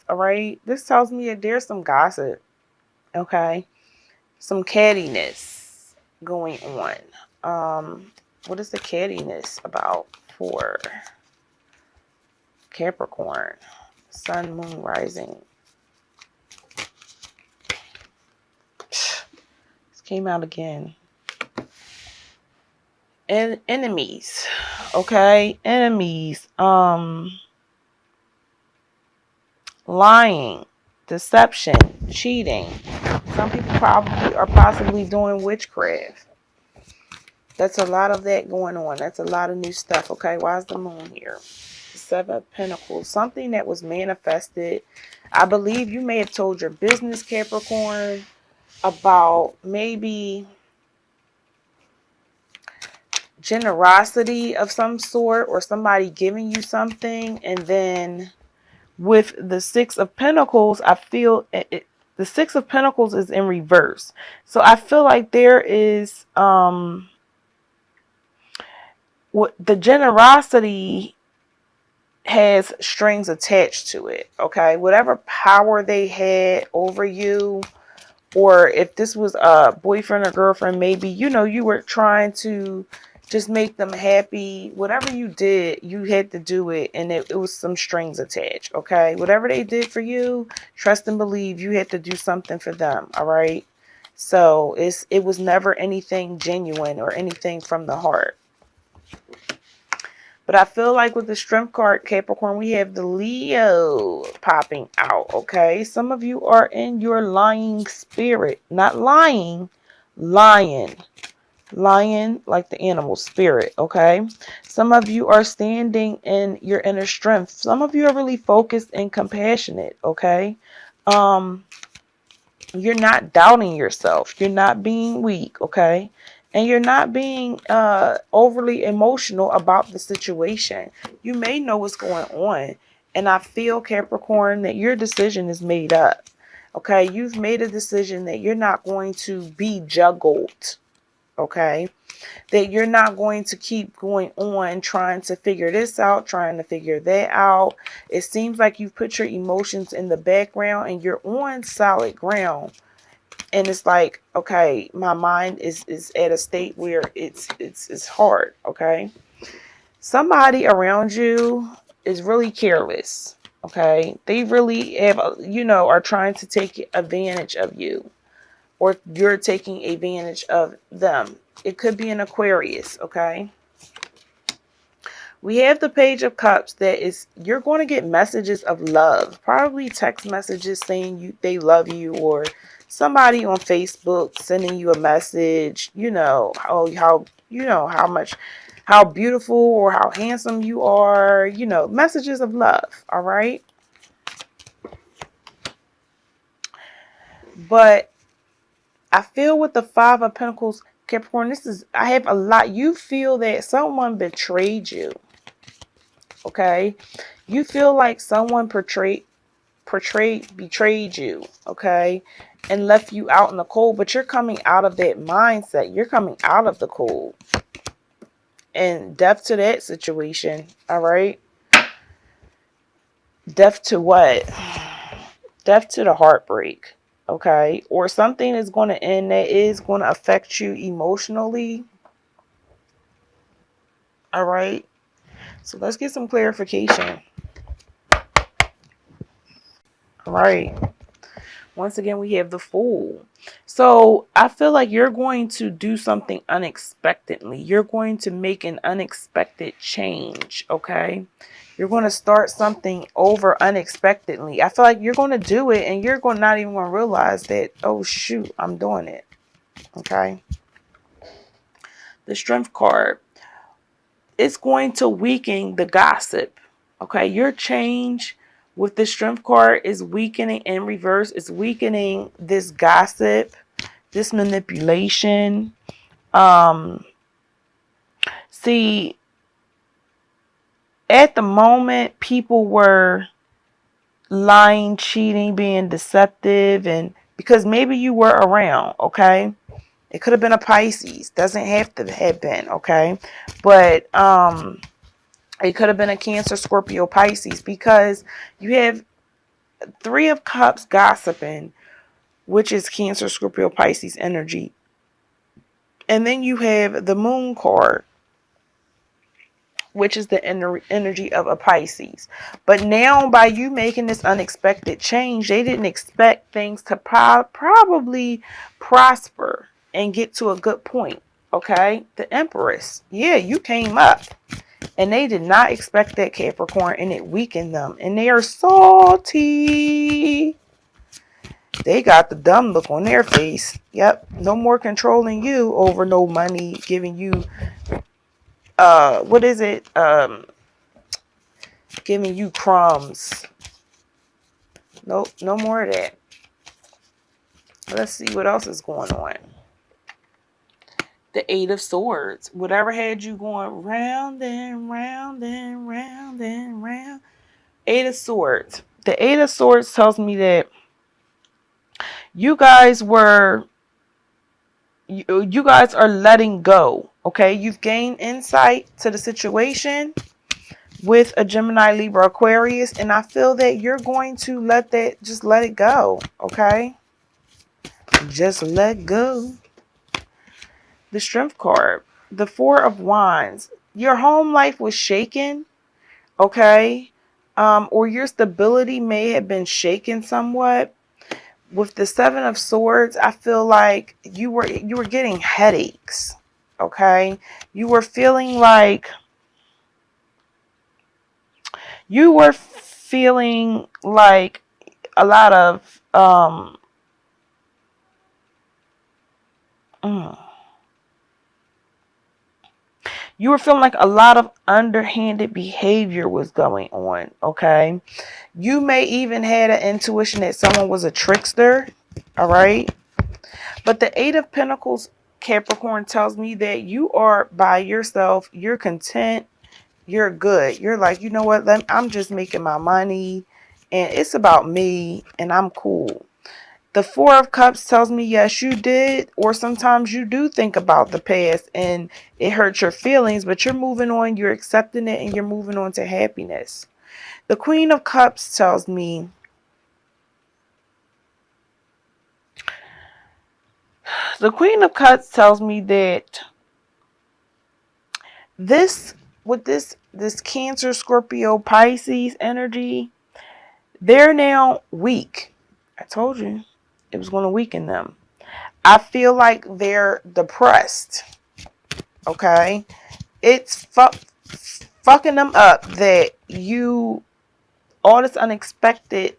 All right. This tells me that there's some gossip. Okay. Some cattiness going on. What is the cattiness about for Capricorn? Sun, moon, rising. This came out again. And enemies. Okay. Enemies. Lying, deception, cheating. Some people probably are possibly doing witchcraft. That's a lot of that going on. That's a lot of new stuff. Okay, why is the moon here? Seven of Pentacles. Something that was manifested. I believe you may have told your business, Capricorn, about maybe generosity of some sort or somebody giving you something. And then with the Six of Pentacles, I feel the Six of Pentacles is in reverse. So I feel like there is what the generosity has strings attached to it. Okay, whatever power they had over you, or if this was a boyfriend or girlfriend, maybe you were trying to just make them happy. Whatever you did, you had to do it, and it was some strings attached. Okay, whatever they did for you, trust and believe you had to do something for them. All right, so it was never anything genuine or anything from the heart. But I feel like with the Strength card, Capricorn, we have the Leo popping out, okay? Some of you are in your lying spirit. Not lying, lion. Lion, like the animal spirit, okay? Some of you are standing in your inner strength. Some of you are really focused and compassionate, okay? You're not doubting yourself. You're not being weak, okay? And you're not being overly emotional about the situation. You may know what's going on. And I feel, Capricorn, that your decision is made up. Okay, you've made a decision that you're not going to be juggled. Okay, that you're not going to keep going on trying to figure this out, trying to figure that out. It seems like you've put your emotions in the background and you're on solid ground. And it's like, okay, my mind is at a state where it's hard, okay? Somebody around you is really careless, okay? They really have, are trying to take advantage of you, or you're taking advantage of them. It could be an Aquarius, okay? We have the Page of Cups that is, you're going to get messages of love, probably text messages saying they love you, or somebody on Facebook sending you a message, how beautiful or how handsome you are, messages of love, all right? But I feel with the Five of Pentacles, Capricorn, I have a lot. You feel that someone betrayed you. Okay? You feel like someone betrayed you, okay? And left you out in the cold, but you're coming out of that mindset. You're coming out of the cold. And death to that situation, all right? Death to what? Death to the heartbreak. Okay, or something is going to end that is going to affect you emotionally. All right, so let's get some clarification. All right, once again, we have the Fool. So I feel like you're going to do something unexpectedly. You're going to make an unexpected change. Okay, you're going to start something over unexpectedly. I feel like you're going to do it and you're not even going to realize that, oh shoot, I'm doing it. Okay. The Strength card. It's going to weaken the gossip. Okay. Your change with the Strength card is weakening in reverse. It's weakening this gossip, this manipulation. See, at the moment, people were lying, cheating, being deceptive, and because maybe you were around, okay? It could have been a Pisces. Doesn't have to have been, okay? But it could have been a Cancer, Scorpio, Pisces, because you have Three of Cups gossiping, which is Cancer, Scorpio, Pisces energy. And then you have the Moon card, which is the energy of a Pisces. But now, by you making this unexpected change, they didn't expect things to probably prosper and get to a good point. Okay? The Empress. Yeah, you came up. And they did not expect that, Capricorn, and it weakened them. And they are salty. They got the dumb look on their face. Yep. No more controlling you over no money, giving you what is it? Giving you crumbs. Nope, no more of that. Let's see what else is going on. The Eight of Swords. Whatever had you going round and round and round and round. Eight of Swords. The Eight of Swords tells me that you guys are letting go. Okay, you've gained insight to the situation with a Gemini, Libra, Aquarius, and I feel that you're going to let it go. Okay, just let go. The Strength card, the Four of Wands. Your home life was shaken. Okay, or your stability may have been shaken somewhat. With the Seven of Swords, I feel like you were getting headaches. Okay, you were feeling like a lot of you were feeling like a lot of underhanded behavior was going on. Okay, you may even had an intuition that someone was a trickster. All right, but the Eight of Pentacles, Capricorn, tells me that you are by yourself. You're content. You're good. You're like, you know what? I'm just making my money and it's about me and I'm cool. The Four of Cups tells me, yes, you did. Or sometimes you do think about the past and it hurts your feelings, but you're moving on. You're accepting it and you're moving on to happiness. The Queen of Cups tells me that this Cancer, Scorpio, Pisces energy, they're now weak. I told you it was going to weaken them. I feel like they're depressed. Okay, it's fucking them up that all this unexpected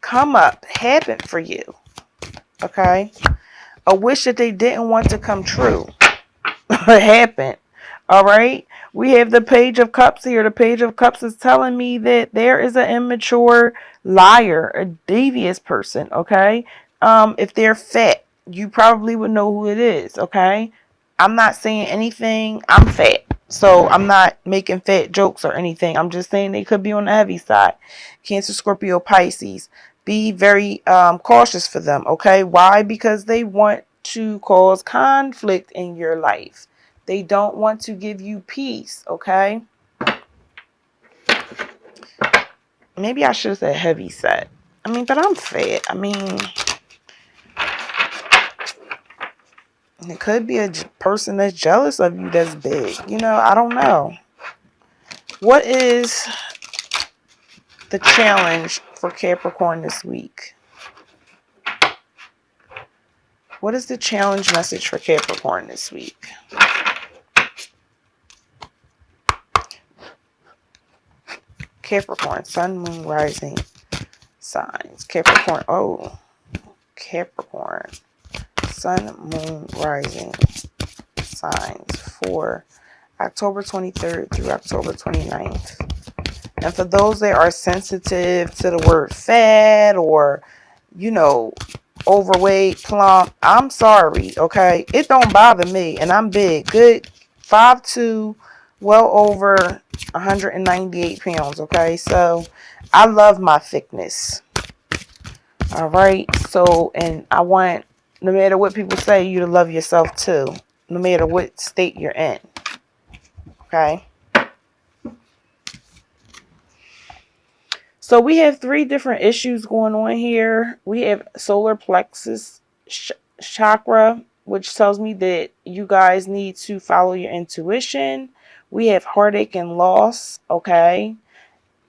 come up happened for you. Okay, a wish that they didn't want to come true happened. All right, we have the Page of Cups here. The Page of Cups is telling me that there is an immature liar, a devious person. Okay, if they're fat, you probably would know who it is. Okay, I'm not saying anything. I'm fat, so I'm not making fat jokes or anything. I'm just saying they could be on the heavy side. Cancer, Scorpio, Pisces. Be very cautious for them. Okay, why? Because they want to cause conflict in your life. They don't want to give you peace, okay? Maybe I should have said heavy set. But I'm fat. It could be a person that's jealous of you that's big. I don't know. What is the challenge for Capricorn this week? What is the challenge message for Capricorn this week? Capricorn, Sun, Moon, Rising signs. Capricorn, Capricorn, Sun, Moon, Rising signs for October 23rd through October 29th. And for those that are sensitive to the word fat or, overweight, plump, I'm sorry, okay? It don't bother me, and I'm big. Good 5'2", well over 198 pounds, okay? So I love my thickness. All right? So, and I want, no matter what people say, you to love yourself too, no matter what state you're in. Okay? So we have three different issues going on here. We have solar plexus chakra, which tells me that you guys need to follow your intuition. We have heartache and loss. Okay.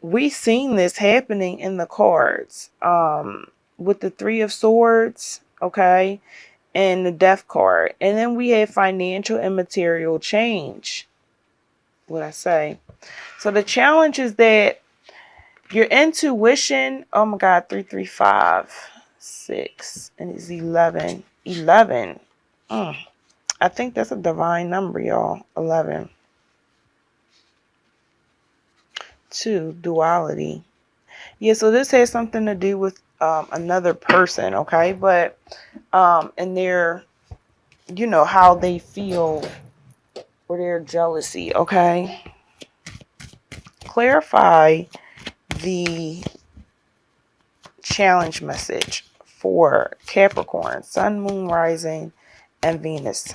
We seen this happening in the cards. With the Three of Swords. Okay. And the Death card. And then we have financial and material change. What I say. So the challenge is that your intuition, oh my God, 335, 6, and it's 11. 11. I think that's a divine number, y'all. 11. 2, duality. Yeah, so this has something to do with another person, okay? But, and their, you know, how they feel or their jealousy, okay? Clarify the challenge message for Capricorn, Sun, Moon, Rising, and Venus.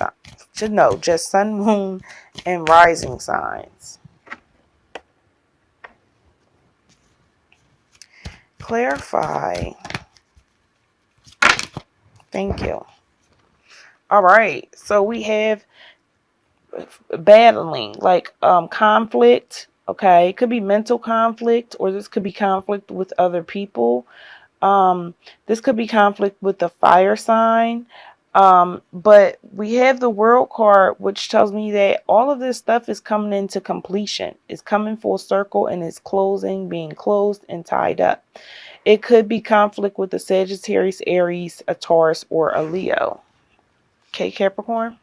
No, just Sun, Moon, and Rising signs. Clarify. Thank you. All right, so we have battling, like conflict. Okay, it could be mental conflict, or this could be conflict with other people. This could be conflict with the fire sign. But we have the World card, which tells me that all of this stuff is coming into completion. It's coming full circle and it's closing, being closed and tied up. It could be conflict with the Sagittarius, Aries, a Taurus, or a Leo. Okay, Capricorn?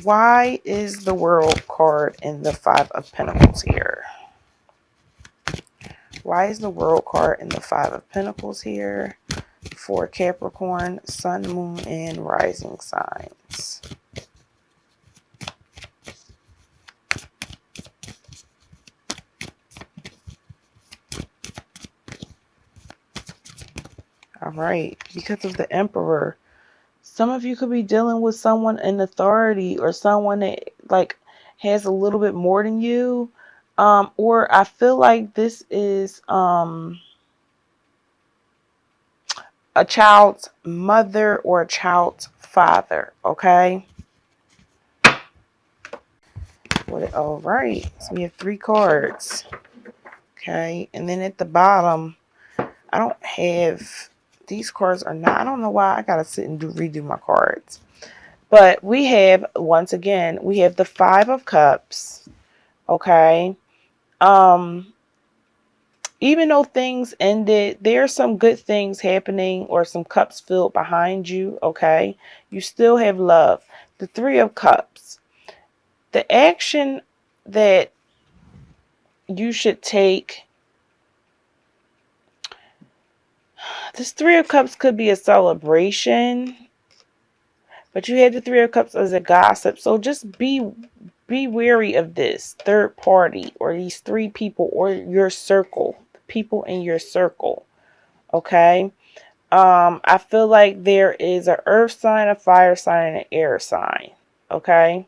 Why is the World card in the Five of Pentacles here? Why is the World card in the Five of Pentacles here for Capricorn, Sun, Moon, and Rising signs? All right, because of the Emperor. Some of you could be dealing with someone in authority or someone that like has a little bit more than you. Or I feel like this is a child's mother or a child's father. Okay. All right. So we have 3 cards. Okay. And then at the bottom, I don't have, these cards are not, I don't know why I got to sit and redo my cards. But we have, once again, we have the 5 of Cups. Okay. Even though things ended, there are some good things happening or some cups filled behind you. Okay. You still have love. The 3 of Cups. The action that you should take. This 3 of Cups could be a celebration. But you had the 3 of Cups as a gossip. So just be wary of this third party or these 3 people or your circle, the people in your circle. Okay. I feel like there is an earth sign, a fire sign, and an air sign. Okay.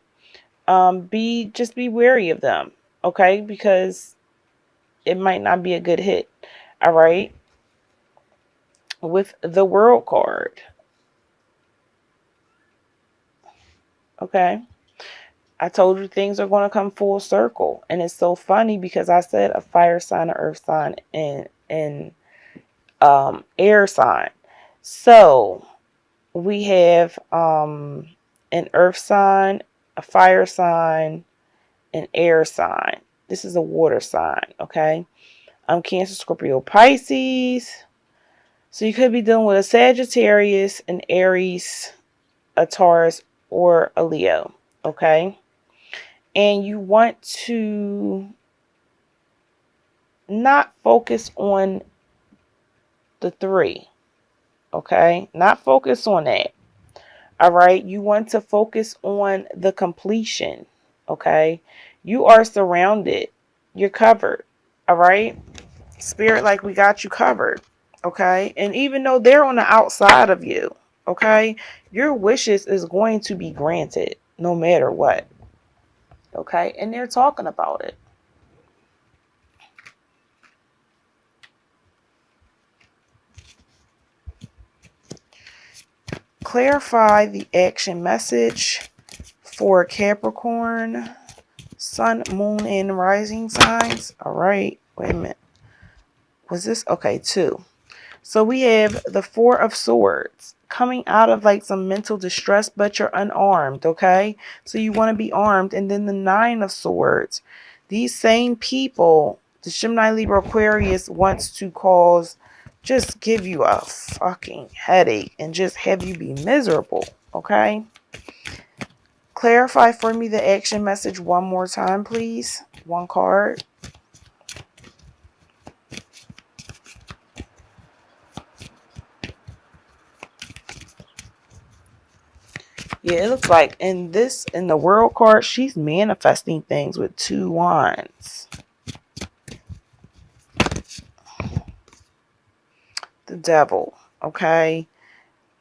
Just be wary of them. Okay. Because it might not be a good hit. All right. With the World card. Okay. I told you things are going to come full circle. And it's so funny because I said a fire sign, an earth sign, and air sign. So we have an earth sign, a fire sign, an air sign. This is a water sign. Okay. Cancer, Scorpio, Pisces. So you could be dealing with a Sagittarius, an Aries, a Taurus, or a Leo. Okay. And you want to not focus on the 3. Okay. Not focus on that. All right. You want to focus on the completion. Okay. You are surrounded. You're covered. All right. Spirit, like we got you covered. Okay. And even though they're on the outside of you, okay, your wishes is going to be granted. no matter what. Okay, and they're talking about it. Clarify the action message for Capricorn, Sun, Moon, and Rising signs. All right, wait a minute. Was this? Okay, 2. So we have the 4 of Swords coming out of like some mental distress, but you're unarmed, okay? So you want to be armed. And then the 9 of Swords. These same people, the Gemini, Libra, Aquarius, wants to just give you a fucking headache and just have you be miserable, okay? Clarify for me the action message one more time, please. One card. Yeah, it looks like in the World card, she's manifesting things with 2 wands. The Devil, okay?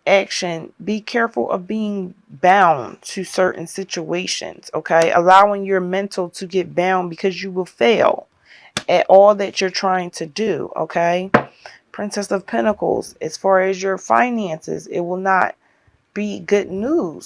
Action, be careful of being bound to certain situations, okay? Allowing your mental to get bound because you will fail at all that you're trying to do, okay? Princess of Pentacles, as far as your finances, it will not be good news.